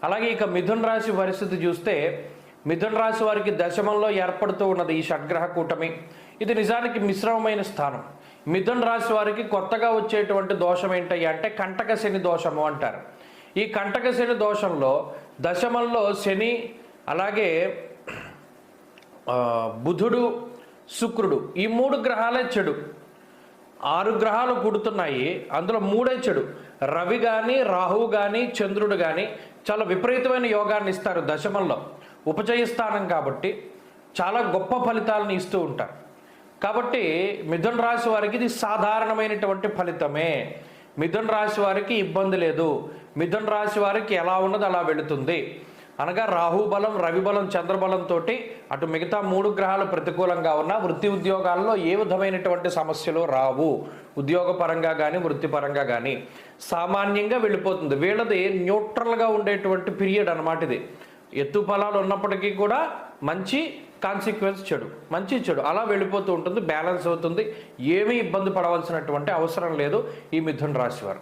అలాగే ఇక మిథున రాశి పరిస్థితి చూస్తే మిథున రాశి వారికి దశమంలో ఏర్పడుతూ ఉన్నది ఈ షడ్గ్రహ కూటమి. ఇది నిజానికి మిశ్రమమైన స్థానం. మిథున రాశి వారికి కొత్తగా వచ్చేటువంటి దోషం ఏంటయ్యా అంటే కంటక శని దోషము అంటారు. ఈ కంటక శని దోషంలో దశమంలో శని, అలాగే బుధుడు, శుక్రుడు, ఈ 3 గ్రహాలే చెడు. 6 గ్రహాలు పుడుతున్నాయి, అందులో 3 చెడు. రవి కానీ, రాహువు కానీ, చంద్రుడు కానీ చాలా విపరీతమైన యోగాన్ని ఇస్తారు దశమంలో. ఉపచయ స్థానం కాబట్టి చాలా గొప్ప ఫలితాలను ఇస్తూ ఉంటారు. కాబట్టి మిథున రాశి వారికి ఇది సాధారణమైనటువంటి ఫలితమే. మిథున రాశి వారికి ఇబ్బంది లేదు. మిథున రాశి వారికి ఎలా ఉన్నది అలా వెళుతుంది. అనగా రాహు బలం, రవి బలం, చంద్రబలంతో అటు మిగతా 3 గ్రహాలు ప్రతికూలంగా ఉన్న వృత్తి ఉద్యోగాల్లో ఏ విధమైనటువంటి సమస్యలు రావు. ఉద్యోగపరంగా కానీ వృత్తిపరంగా కానీ సామాన్యంగా వెళ్ళిపోతుంది. వీళ్ళది న్యూట్రల్గా ఉండేటువంటి పీరియడ్ అన్నమాట ఇది. ఎత్తు ఫలాలు ఉన్నప్పటికీ కూడా మంచి కాన్సిక్వెన్స్ చెడు, మంచి చెడు అలా వెళ్ళిపోతూ ఉంటుంది, బ్యాలెన్స్ అవుతుంది. ఏమీ ఇబ్బంది పడవలసినటువంటి అవసరం లేదు ఈ మిథున రాశి వారు.